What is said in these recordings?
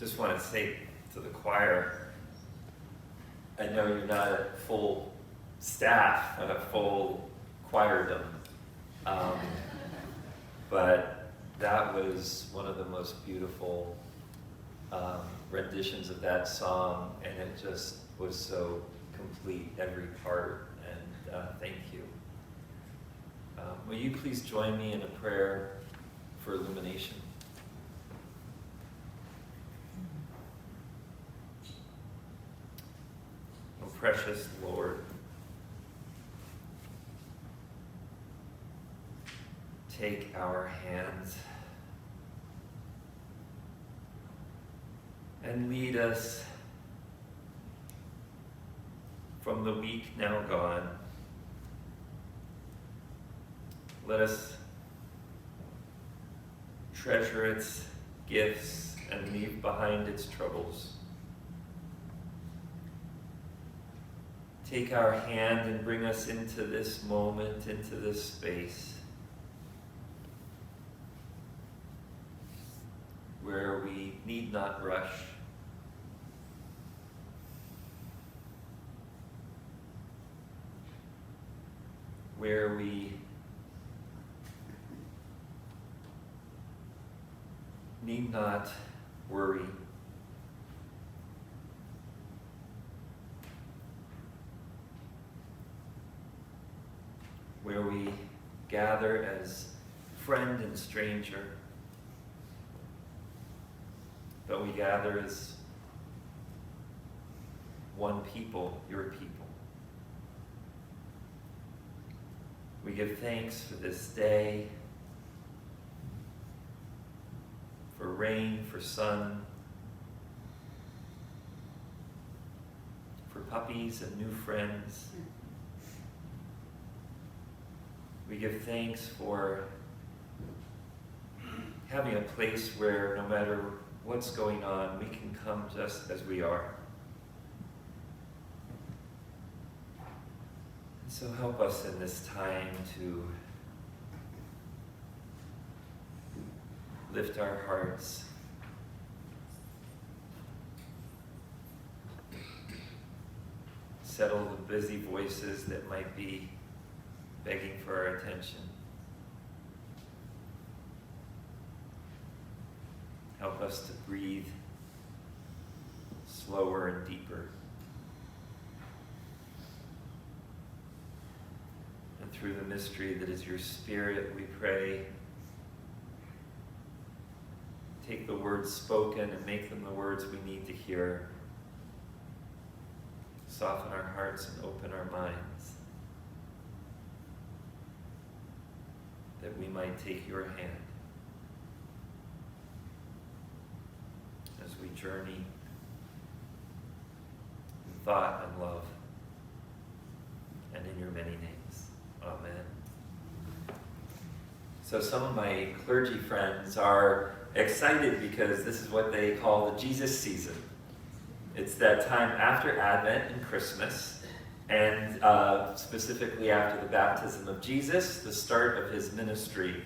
just want to say to the choir, I know you're not at full staff, not at full choirdom, but that was one of the most beautiful renditions of that song, and it just was so complete, every part, and thank you. Will you please join me in a prayer for illumination? Oh, precious Lord, take our hands and lead us from the week now gone. Let us treasure its gifts and leave behind its troubles. Take our hand and bring us into this moment, into this space, where we need not rush, where we need not worry, where we gather as friend and stranger, but we gather as one people, your people. We give thanks for this day, for rain, for sun, for puppies and new friends. We give thanks for having a place where no matter what's going on, we can come just as we are. So help us in this time to lift our hearts, settle the busy voices that might be begging for our attention. Help us to breathe slower and deeper. And through the mystery that is your Spirit, we pray, take the words spoken and make them the words we need to hear. Soften our hearts and open our minds, that we might take your hand as we journey in thought and love, and in your many names. Amen. So some of my clergy friends are excited because this is what they call the Jesus season. It's that time after Advent and Christmas, and specifically after the baptism of Jesus, the start of his ministry.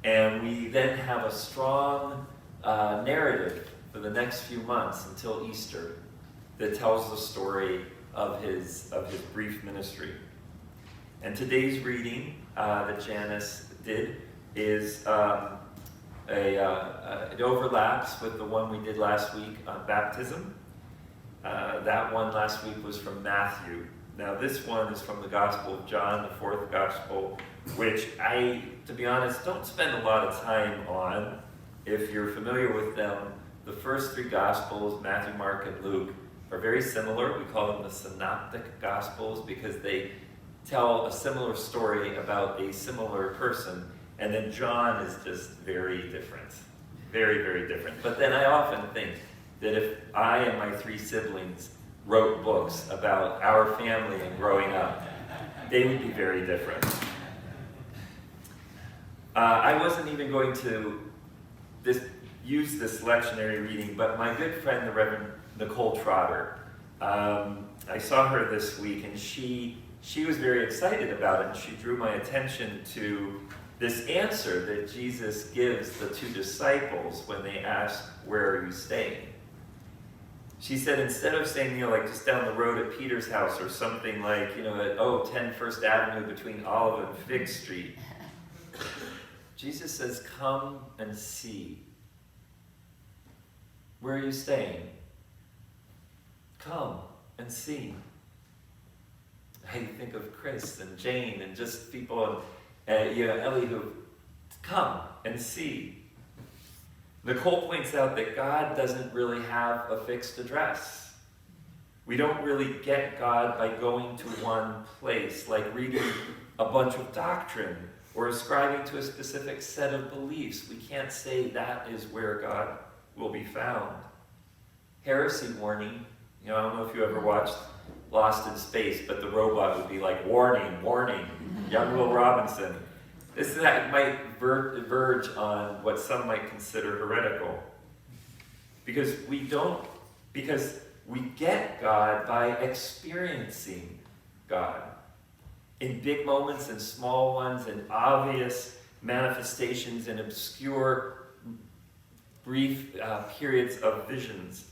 And we then have a strong narrative for the next few months until Easter that tells the story of his brief ministry. And today's reading that Janice did is it overlaps with the one we did last week on baptism. That one last week was from Matthew. Now this one is from the Gospel of John, the fourth Gospel, which I, to be honest, don't spend a lot of time on. If you're familiar with them, the first three Gospels, Matthew, Mark, and Luke, are very similar. We call them the synoptic Gospels because they tell a similar story about a similar person. And then John is just very different. Very, very different. But then I often think that if I and my three siblings wrote books about our family and growing up, they would be very different. I wasn't even going to use this lectionary reading, but my good friend, the Reverend Nicole Trotter, I saw her this week, and she was very excited about it, and she drew my attention to this answer that Jesus gives the two disciples when they ask, "Where are you staying?" She said, instead of saying, like just down the road at Peter's house or something like, at 10 First Avenue between Olive and Fig Street, Jesus says, "Come and see." Where are you staying? Come and see. I think of Chris and Jane and just people and Ellie who come and see. Nicole points out that God doesn't really have a fixed address. We don't really get God by going to one place, like reading a bunch of doctrine or ascribing to a specific set of beliefs. We can't say that is where God will be found. Heresy warning. I don't know if you ever watched Lost in Space, but the robot would be like, "Warning, warning, young Will Robinson." That might verge on what some might consider heretical. Because we get God by experiencing God. In big moments and small ones and obvious manifestations and obscure, brief periods of visions.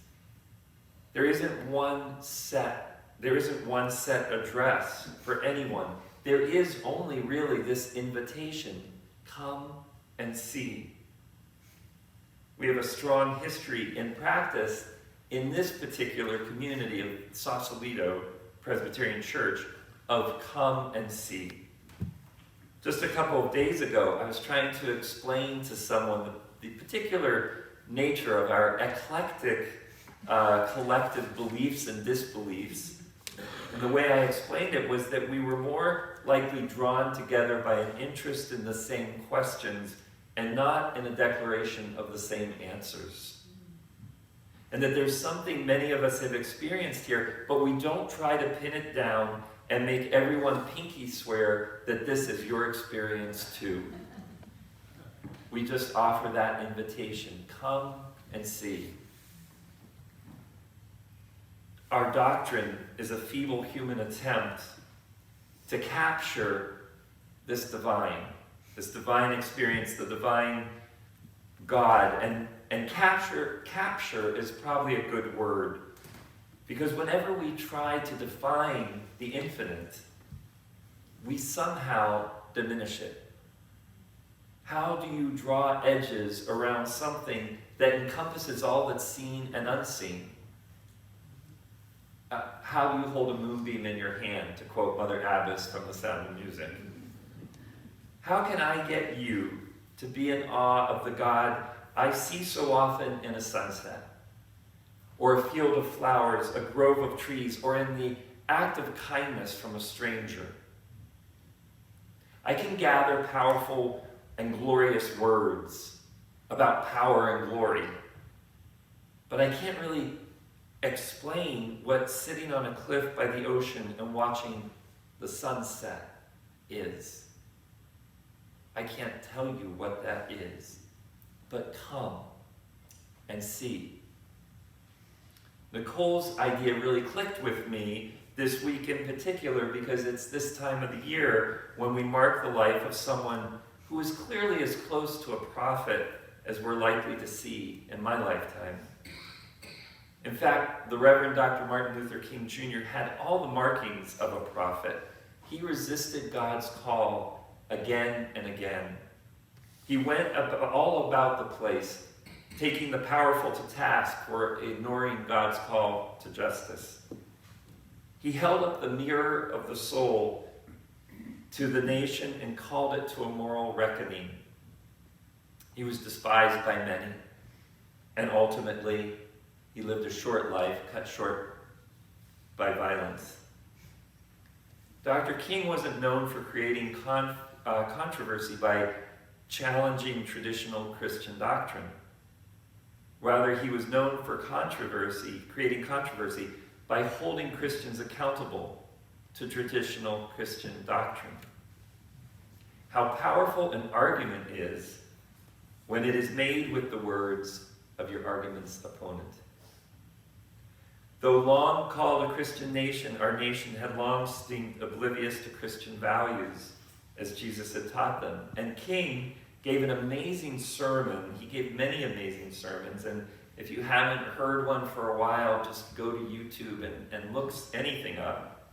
There isn't one set address for anyone. There is only really this invitation, come and see. We have a strong history in practice in this particular community of Sausalito Presbyterian Church of come and see. Just a couple of days ago, I was trying to explain to someone the particular nature of our eclectic collective beliefs and disbeliefs. And the way I explained it was that we were more likely drawn together by an interest in the same questions and not in a declaration of the same answers. And that there's something many of us have experienced here, but we don't try to pin it down and make everyone pinky swear that this is your experience too. We just offer that invitation. Come and see. Our doctrine is a feeble human attempt to capture this divine experience, the divine God. And capture is probably a good word. Because whenever we try to define the infinite, we somehow diminish it. How do you draw edges around something that encompasses all that's seen and unseen? How do you hold a moonbeam in your hand, to quote Mother Abbess from The Sound of Music? How can I get you to be in awe of the God I see so often in a sunset, or a field of flowers, a grove of trees, or in the act of kindness from a stranger? I can gather powerful and glorious words about power and glory, but I can't really explain what sitting on a cliff by the ocean and watching the sunset is. I can't tell you what that is, but come and see. Nicole's idea really clicked with me this week in particular because it's this time of the year when we mark the life of someone who is clearly as close to a prophet as we're likely to see in my lifetime. In fact, the Reverend Dr. Martin Luther King Jr. had all the markings of a prophet. He resisted God's call again and again. He went all about the place, taking the powerful to task for ignoring God's call to justice. He held up the mirror of the soul to the nation and called it to a moral reckoning. He was despised by many, and ultimately, he lived a short life, cut short by violence. Dr. King wasn't known for creating controversy by challenging traditional Christian doctrine. Rather, he was known for creating controversy by holding Christians accountable to traditional Christian doctrine. How powerful an argument is when it is made with the words of your argument's opponent. Though long called a Christian nation, our nation had long seemed oblivious to Christian values as Jesus had taught them. And King gave an amazing sermon. He gave many amazing sermons, and if you haven't heard one for a while, just go to YouTube and look anything up.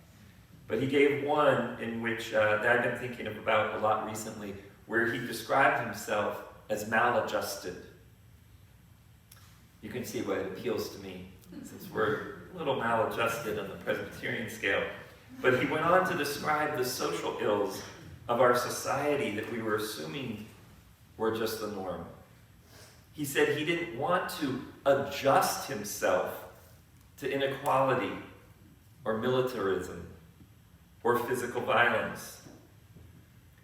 But he gave one in which that I've been thinking about a lot recently, where he described himself as maladjusted. You can see why it appeals to me, since we're a little maladjusted on the Presbyterian scale. But he went on to describe the social ills of our society that we were assuming were just the norm. He said he didn't want to adjust himself to inequality or militarism or physical violence.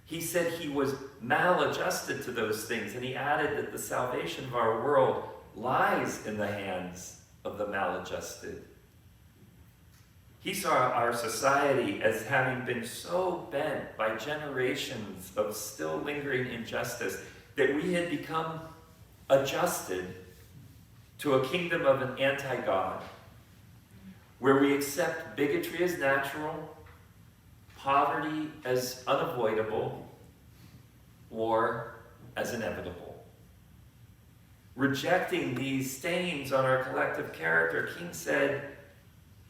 He said he was maladjusted to those things, and he added that the salvation of our world lies in the hands of the maladjusted. He saw our society as having been so bent by generations of still lingering injustice that we had become adjusted to a kingdom of an anti-God, where we accept bigotry as natural, poverty as unavoidable, war as inevitable. Rejecting these stains on our collective character, King said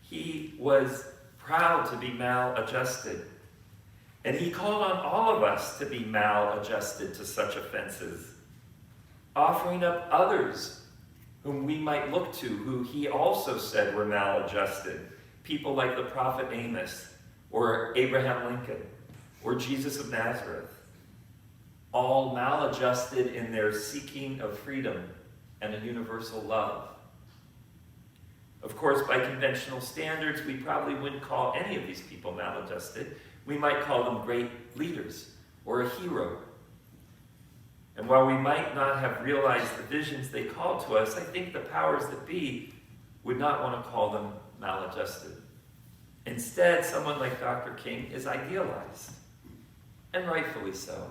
he was proud to be maladjusted. And he called on all of us to be maladjusted to such offenses, offering up others whom we might look to, who he also said were maladjusted. People like the prophet Amos, or Abraham Lincoln, or Jesus of Nazareth. All maladjusted in their seeking of freedom and a universal love. Of course, by conventional standards, we probably wouldn't call any of these people maladjusted. We might call them great leaders or a hero. And while we might not have realized the visions they called to us, I think the powers that be would not want to call them maladjusted. Instead, someone like Dr. King is idealized, and rightfully so.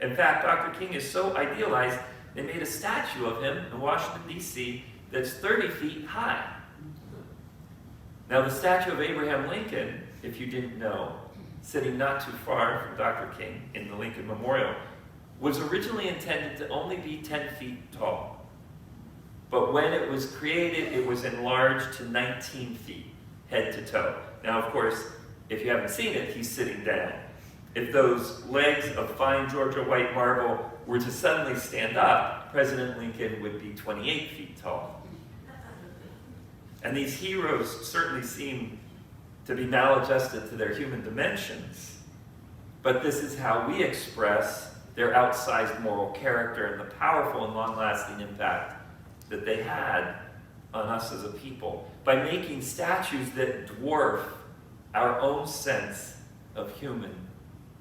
In fact, Dr. King is so idealized, they made a statue of him in Washington, D.C. that's 30 feet high. Now, the statue of Abraham Lincoln, if you didn't know, sitting not too far from Dr. King in the Lincoln Memorial, was originally intended to only be 10 feet tall. But when it was created, it was enlarged to 19 feet, head to toe. Now, of course, if you haven't seen it, he's sitting down. If those legs of fine Georgia white marble were to suddenly stand up, President Lincoln would be 28 feet tall. And these heroes certainly seem to be maladjusted to their human dimensions. But this is how we express their outsized moral character and the powerful and long-lasting impact that they had on us as a people, by making statues that dwarf our own sense of human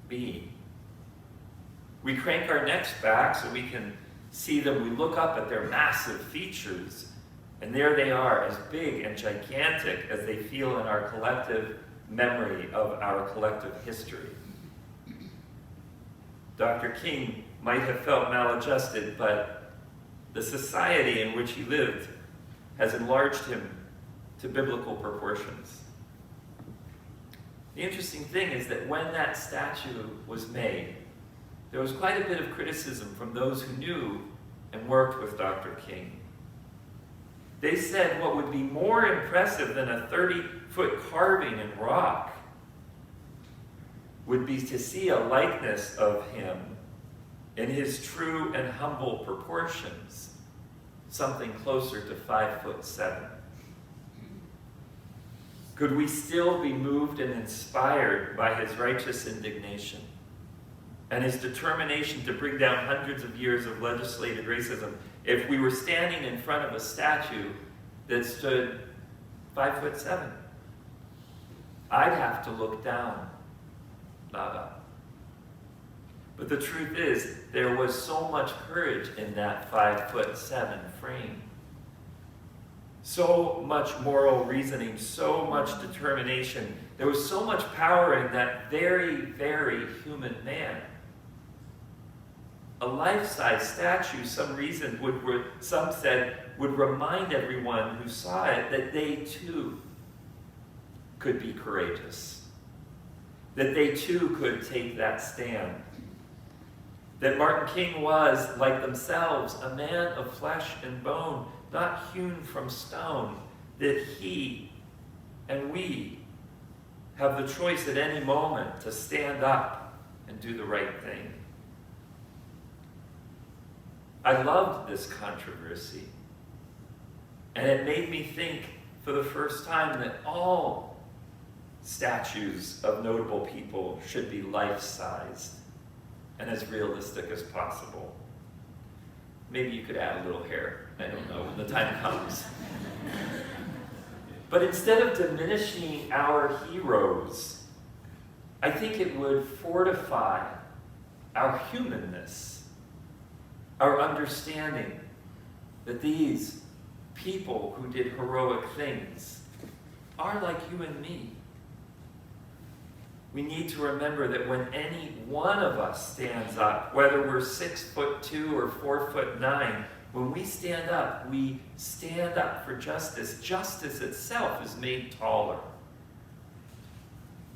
being. We crank our necks back so we can see them. We look up at their massive features, and there they are, as big and gigantic as they feel in our collective memory of our collective history. Dr. King might have felt maladjusted, but the society in which he lived has enlarged him to biblical proportions. The interesting thing is that when that statue was made, there was quite a bit of criticism from those who knew and worked with Dr. King. They said what would be more impressive than a 30-foot carving in rock would be to see a likeness of him in his true and humble proportions, something closer to 5'7". Could we still be moved and inspired by his righteous indignation and his determination to bring down hundreds of years of legislated racism if we were standing in front of a statue that stood 5'7"? I'd have to look down, not up. But the truth is, there was so much courage in that 5'7" frame. So much moral reasoning, so much determination. There was so much power in that very, very human man. A life-size statue, some said, would remind everyone who saw it that they too could be courageous. that they too could take that stand. That Martin King was, like themselves, a man of flesh and bone, not hewn from stone, that he and we have the choice at any moment to stand up and do the right thing. I loved this controversy, and it made me think for the first time that all statues of notable people should be life-sized and as realistic as possible. Maybe you could add a little hair, I don't know, when the time comes. But instead of diminishing our heroes, I think it would fortify our humanness, our understanding that these people who did heroic things are like you and me. We need to remember that when any one of us stands up, whether we're 6'2" or 4'9", when we stand up for justice. Justice itself is made taller.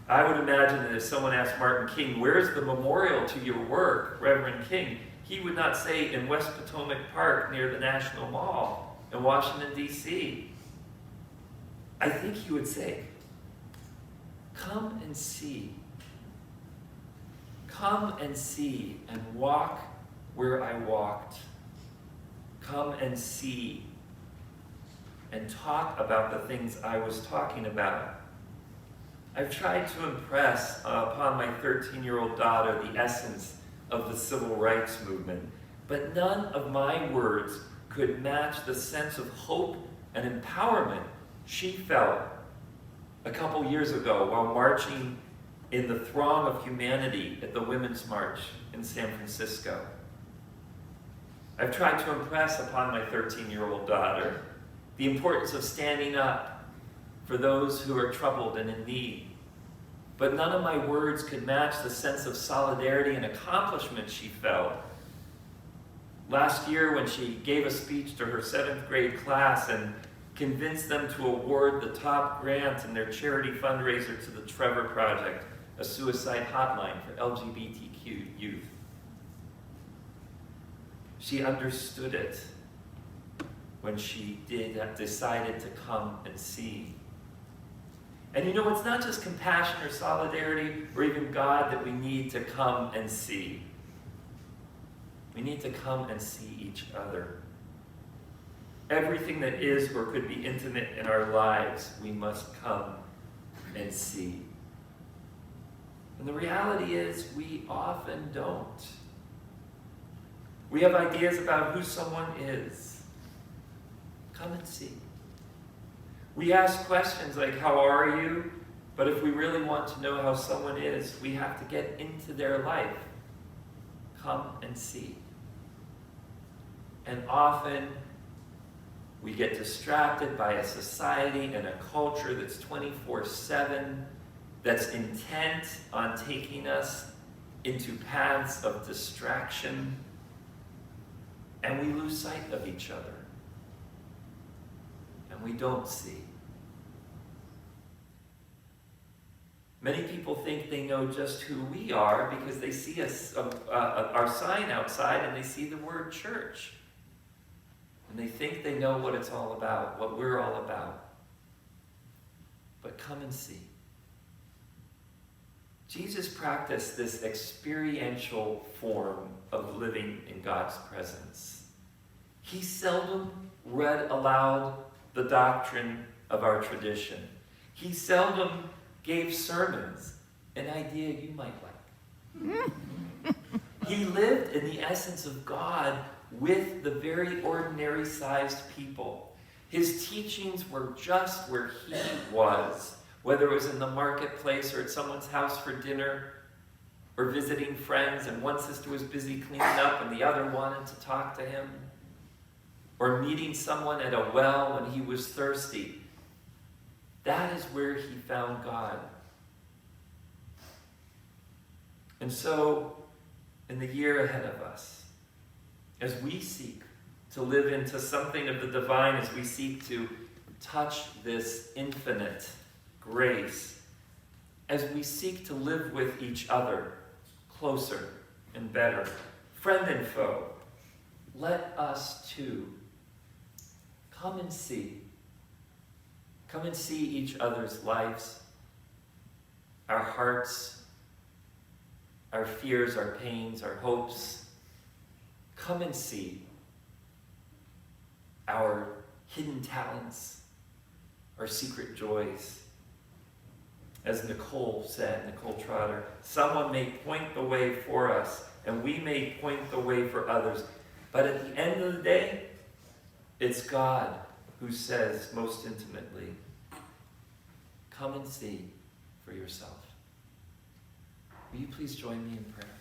I would imagine that if someone asked Martin King, "Where's the memorial to your work, Reverend King?" he would not say in West Potomac Park near the National Mall in Washington, D.C. I think he would say, "Come and see. Come and see and walk where I walked. Come and see and talk about the things I was talking about." I've tried to impress upon my 13-year-old daughter the essence of the civil rights movement, but none of my words could match the sense of hope and empowerment she felt a couple years ago while marching in the throng of humanity at the Women's March in San Francisco. I've tried to impress upon my 13-year-old daughter the importance of standing up for those who are troubled and in need. But none of my words could match the sense of solidarity and accomplishment she felt last year when she gave a speech to her 7th grade class and convinced them to award the top grant in their charity fundraiser to the Trevor Project, a suicide hotline for LGBTQ youth. She understood it when she decided to come and see. And you know, it's not just compassion or solidarity or even God that we need to come and see. We need to come and see each other. Everything that is or could be intimate in our lives, we must come and see. And the reality is, we often don't. We have ideas about who someone is. Come and see. We ask questions like, "How are you?" But if we really want to know how someone is, we have to get into their life. Come and see. And often, we get distracted by a society and a culture that's 24/7, that's intent on taking us into paths of distraction, and we lose sight of each other, and we don't see. Many people think they know just who we are because they see our sign outside and they see the word church. And they think they know what it's all about, what we're all about. But come and see. Jesus practiced this experiential form of living in God's presence. He seldom read aloud the doctrine of our tradition. He seldom gave sermons, an idea you might like. He lived in the essence of God with the very ordinary sized people. His teachings were just where he was, whether it was in the marketplace or at someone's house for dinner or visiting friends, and one sister was busy cleaning up and the other wanted to talk to him, or meeting someone at a well when he was thirsty. That is where he found God. And so, in the year ahead of us, as we seek to live into something of the divine, as we seek to touch this infinite grace as we seek to live with each other closer and better, friend and foe, let us too come and see. Come and see each other's lives, our hearts, our fears, our pains, our hopes. Come and see our hidden talents, our secret joys. As Nicole said, Nicole Trotter, someone may point the way for us, and we may point the way for others. But at the end of the day, it's God who says most intimately, come and see for yourself. Will you please join me in prayer?